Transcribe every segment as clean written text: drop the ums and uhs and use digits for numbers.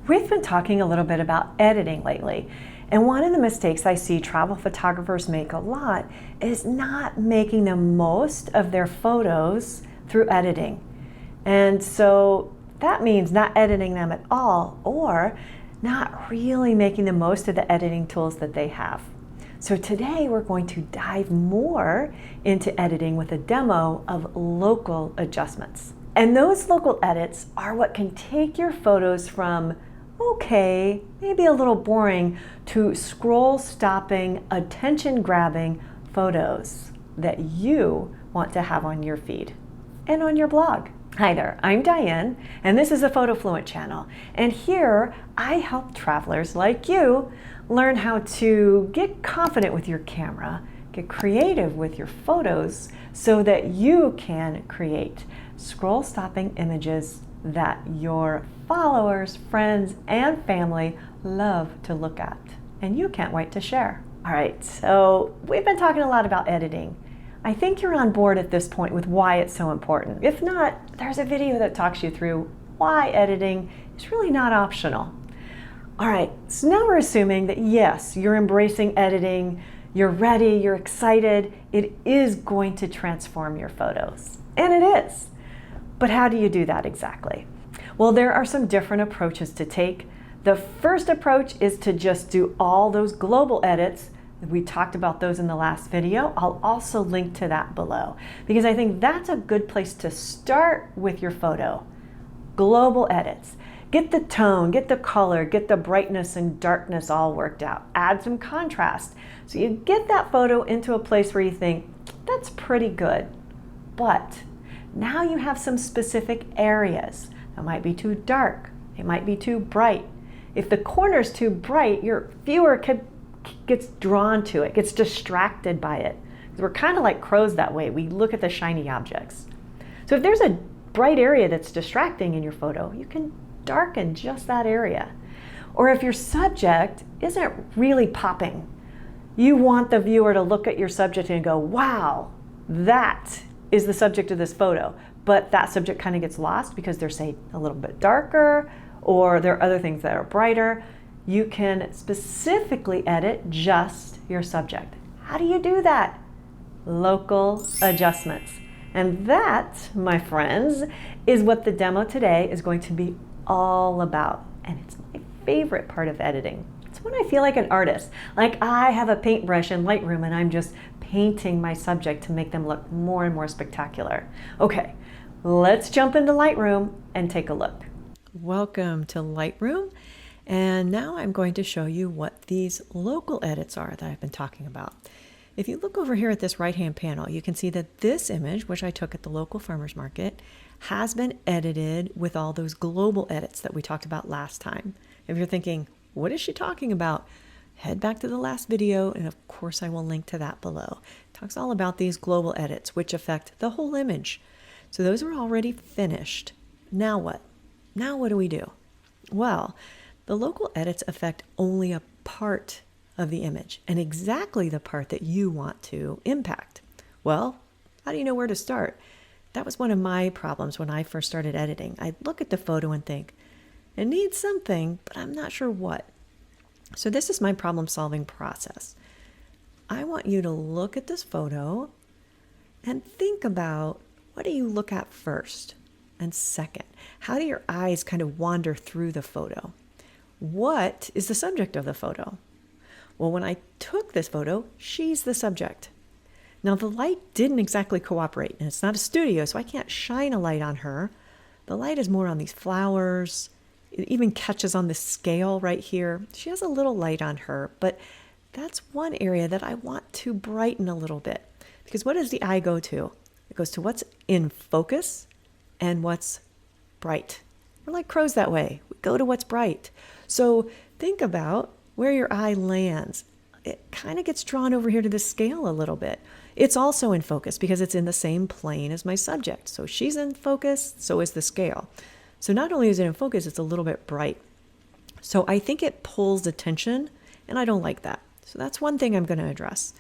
We've been talking a little bit about editing lately, and one of the mistakes I see travel photographers make a lot is not making the most of their photos through editing. And so that means not editing them at all, or not really making the most of the editing tools that they have. So today we're going to dive more into editing with a demo of local adjustments. And those local edits are what can take your photos from okay, maybe a little boring, to scroll-stopping, attention-grabbing photos that you want to have on your feed and on your blog. Hi there, I'm Diane, and this is the PhotoFluent channel. And here I help travelers like you learn how to get confident with your camera, get creative with your photos, so that you can create scroll-stopping images that your followers, friends, and family love to look at, and you can't wait to share. All right, so we've been talking a lot about editing. I think you're on board at this point with why it's so important. If not, there's a video that talks you through why editing is really not optional. All right, so now we're assuming that yes, you're embracing editing, you're ready, you're excited, it is going to transform your photos. And it is. But how do you do that exactly? Well, there are some different approaches to take. The first approach is to just do all those global edits. We talked about those in the last video. I'll also link to that below, because I think that's a good place to start with your photo. Global edits. Get the tone, get the color, get the brightness and darkness all worked out. Add some contrast. So you get that photo into a place where you think, that's pretty good. But now you have some specific areas that might be too dark, it might be too bright. If the corner's too bright, your viewer gets drawn to it, gets distracted by it. Because we're kind of like crows that way. We look at the shiny objects. So if there's a bright area that's distracting in your photo, you can darken just that area. Or if your subject isn't really popping, you want the viewer to look at your subject and go, wow, that is the subject of this photo, but that subject kind of gets lost because they're, say, a little bit darker, or there are other things that are brighter. You can specifically edit just your subject. How do you do that? Local adjustments. And that, my friends, is what the demo today is going to be all about. And it's my favorite part of editing. It's when I feel like an artist, like I have a paintbrush in Lightroom and I'm just painting my subject to make them look more and more spectacular. Okay, let's jump into Lightroom and take a look. Welcome to Lightroom, and now I'm going to show you what these local edits are that I've been talking about. If you look over here at this right-hand panel, you can see that this image, which I took at the local farmers market, has been edited with all those global edits that we talked about last time. If you're thinking, what is she talking about? Head back to the last video, and of course I will link to that below. It talks all about these global edits, which affect the whole image. So those are already finished. Now what? Now what do we do? Well, the local edits affect only a part of the image, and exactly the part that you want to impact. Well, how do you know where to start? That was one of my problems when I first started editing. I'd look at the photo and think, it needs something, but I'm not sure what. So this is my problem-solving process. I want you to look at this photo and think about, what do you look at first? And second, how do your eyes kind of wander through the photo? What is the subject of the photo? Well, when I took this photo, she's the subject. Now the light didn't exactly cooperate, and it's not a studio, so I can't shine a light on her. The light is more on these flowers. It even catches on the scale right here. She has a little light on her, but that's one area that I want to brighten a little bit. Because what does the eye go to? It goes to what's in focus and what's bright. We're like crows that way. We go to what's bright. So think about where your eye lands. It kind of gets drawn over here to the scale a little bit. It's also in focus because it's in the same plane as my subject. So she's in focus, so is the scale. So not only is it in focus, it's a little bit bright. So I think it pulls attention, and I don't like that. So that's one thing I'm going to address.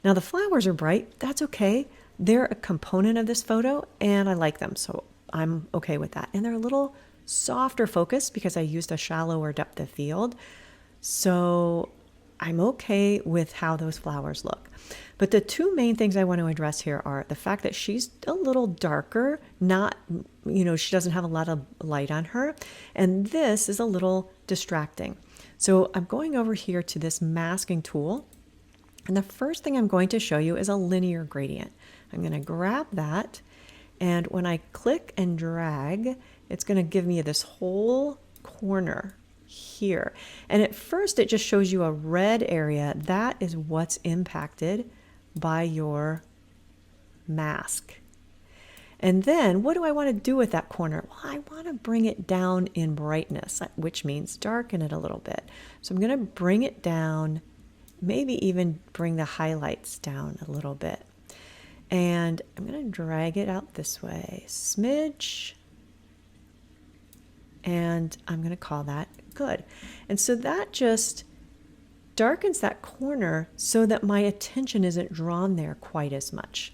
Now the flowers are bright. That's okay. They're a component of this photo, and I like them, so I'm okay with that. And they're a little softer focus because I used a shallower depth of field. So I'm okay with how those flowers look. But the two main things I want to address here are the fact that she's a little darker, not, she doesn't have a lot of light on her. And this is a little distracting. So I'm going over here to this masking tool. And the first thing I'm going to show you is a linear gradient. I'm going to grab that. And when I click and drag, it's going to give me this whole corner here. And at first it just shows you a red area. That is what's impacted by your mask. And then what do I want to do with that corner? Well, I want to bring it down in brightness, which means darken it a little bit. So I'm going to bring it down, maybe even bring the highlights down a little bit. And I'm going to drag it out this way, smidge. And I'm going to call that good. And so that just darkens that corner so that my attention isn't drawn there quite as much.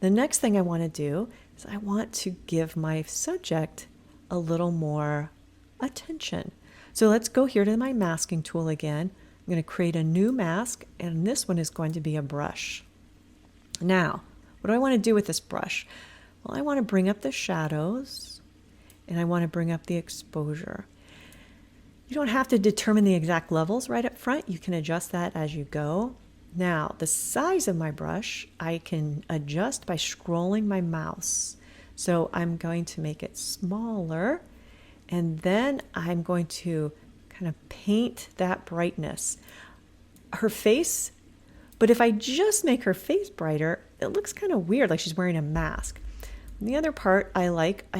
The next thing I want to do is I want to give my subject a little more attention. So let's go here to my masking tool again. I'm going to create a new mask, and this one is going to be a brush. Now, what do I want to do with this brush? Well, I want to bring up the shadows, and I want to bring up the exposure. You don't have to determine the exact levels right up front. You can adjust that as you go. Now, the size of my brush, I can adjust by scrolling my mouse. So I'm going to make it smaller, and then I'm going to kind of paint that brightness. Her face, but if I just make her face brighter, it looks kind of weird, like she's wearing a mask. And the other part I like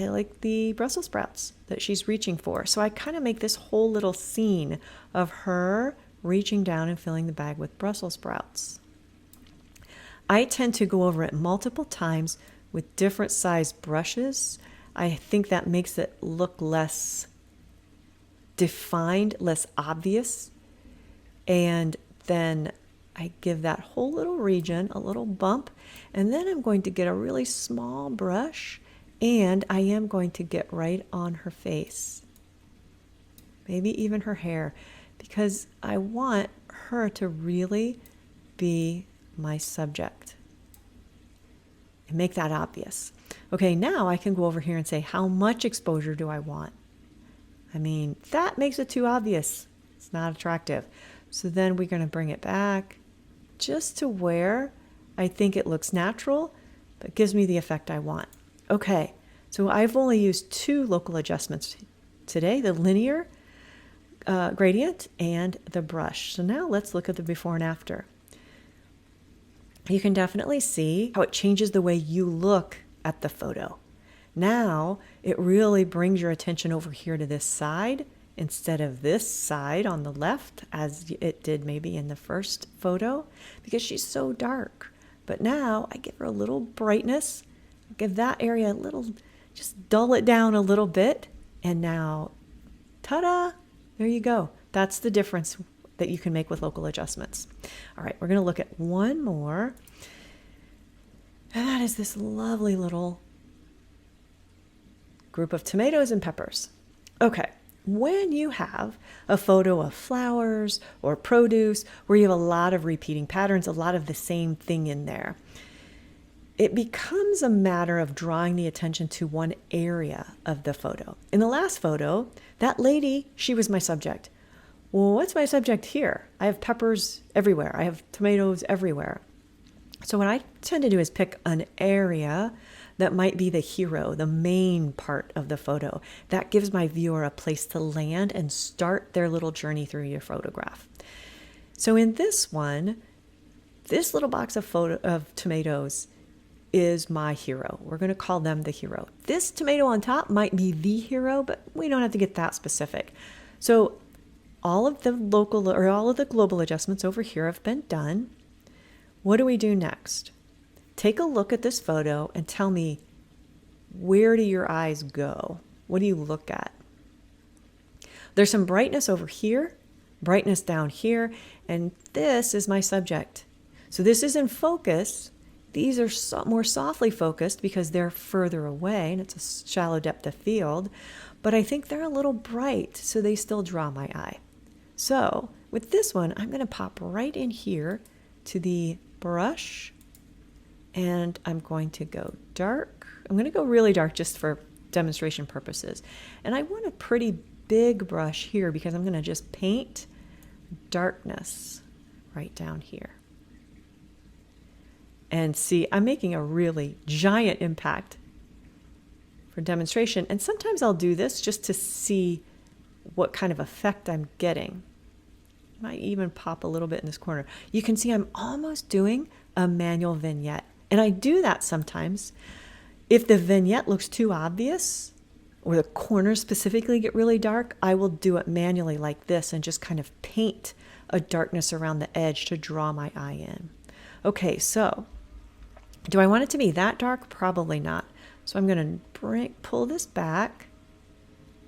the Brussels sprouts that she's reaching for. So I kind of make this whole little scene of her reaching down and filling the bag with Brussels sprouts. I tend to go over it multiple times with different size brushes. I think that makes it look less defined, less obvious. And then I give that whole little region a little bump, and then I'm going to get a really small brush, and I am going to get right on her face, maybe even her hair, because I want her to really be my subject and make that obvious. Okay, now I can go over here and say, how much exposure do I want? I mean, that makes it too obvious. It's not attractive. So then we're going to bring it back just to where I think it looks natural, but gives me the effect I want. Okay, so I've only used two local adjustments today, the linear gradient and the brush. So now let's look at the before and after. You can definitely see how it changes the way you look at the photo. Now it really brings your attention over here to this side instead of this side on the left, as it did maybe in the first photo, because she's so dark. But now I give her a little brightness, give that area a little, just dull it down a little bit, and now, ta-da, there you go. That's the difference that you can make with local adjustments. All right, we're going to look at one more, and that is this lovely little group of tomatoes and peppers. Okay. When you have a photo of flowers or produce where you have a lot of repeating patterns, a lot of the same thing in there, it becomes a matter of drawing the attention to one area of the photo. In the last photo, that lady, she was my subject. Well, what's my subject here? I have peppers everywhere. I have tomatoes everywhere. So what I tend to do is pick an area that might be the hero, the main part of the photo. That gives my viewer a place to land and start their little journey through your photograph. So in this one, this little box of tomatoes is my hero. We're going to call them the hero. This tomato on top might be the hero, but we don't have to get that specific. So all of the local or all of the global adjustments over here have been done. What do we do next? Take a look at this photo and tell me, where do your eyes go? What do you look at? There's some brightness over here, brightness down here, and this is my subject. So this is in focus. These are more softly focused because they're further away, and it's a shallow depth of field. but I think they're a little bright, so they still draw my eye. So with this one, I'm going to pop right in here to the brush, and I'm going to go dark. I'm going to go really dark just for demonstration purposes. And I want a pretty big brush here because I'm going to just paint darkness right down here. And see, I'm making a really giant impact for demonstration. And sometimes I'll do this just to see what kind of effect I'm getting. Might even pop a little bit in this corner. You can see I'm almost doing a manual vignette. And I do that sometimes. If the vignette looks too obvious, or the corners specifically get really dark, I will do it manually like this and just kind of paint a darkness around the edge to draw my eye in. Okay, so do I want it to be that dark? Probably not. So I'm going to pull this back,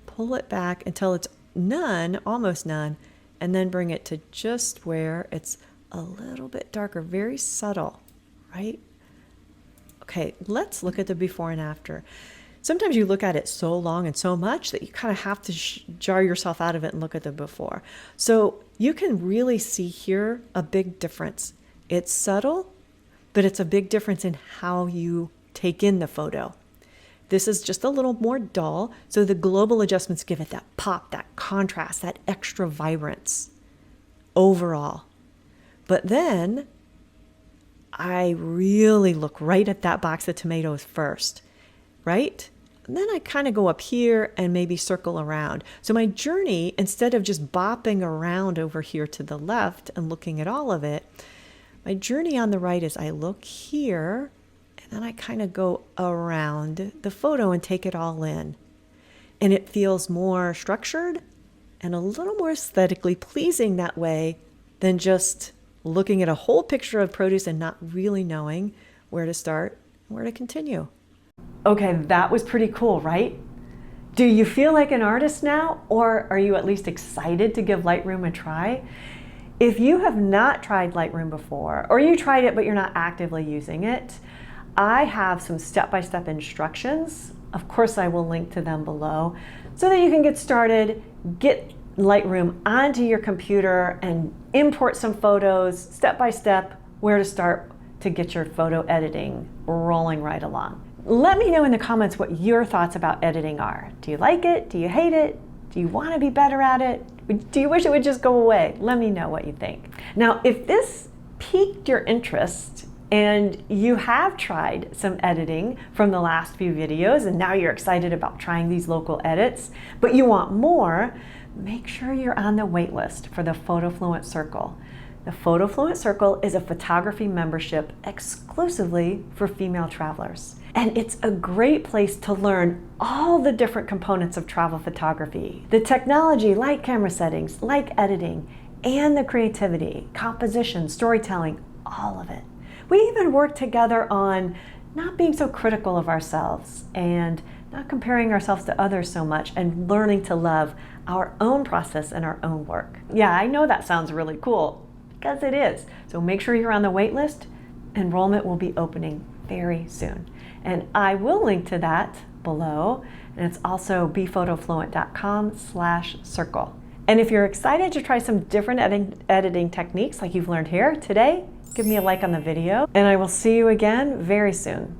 pull it back until it's none, almost none, and then bring it to just where it's a little bit darker, very subtle, right? Okay, let's look at the before and after. Sometimes you look at it so long and so much that you kind of have to jar yourself out of it and look at the before. So you can really see here a big difference. It's subtle, but it's a big difference in how you take in the photo. This is just a little more dull, so the global adjustments give it that pop, that contrast, that extra vibrance overall. But then I really look right at that box of tomatoes first, right? And then I kind of go up here and maybe circle around. So my journey, instead of just bopping around over here to the left and looking at all of it, my journey on the right is I look here and then I kind of go around the photo and take it all in. And it feels more structured and a little more aesthetically pleasing that way than just looking at a whole picture of produce and not really knowing where to start, where to continue. Okay, that was pretty cool, right? Do you feel like an artist now, or are you at least excited to give Lightroom a try? If you have not tried Lightroom before, or you tried it but you're not actively using it, I have some step-by-step instructions. Of course, I will link to them below so that you can get started, get Lightroom onto your computer and import some photos step-by-step, where to start to get your photo editing rolling right along. Let me know in the comments what your thoughts about editing are. Do you like it? Do you hate it? Do you want to be better at it? Do you wish it would just go away? Let me know what you think. Now, if this piqued your interest and you have tried some editing from the last few videos and now you're excited about trying these local edits, but you want more, make sure you're on the wait list for the PhotoFluent Circle. The PhotoFluent Circle is a photography membership exclusively for female travelers. And it's a great place to learn all the different components of travel photography. The technology, like camera settings, like editing, and the creativity, composition, storytelling, all of it. We even work together on not being so critical of ourselves and not comparing ourselves to others so much, and learning to love our own process and our own work. Yeah, I know that sounds really cool, because it is. So make sure you're on the wait list. Enrollment will be opening very soon. And I will link to that below. And it's also bephotofluent.com/circle. And if you're excited to try some different editing techniques like you've learned here today, give me a like on the video. And I will see you again very soon.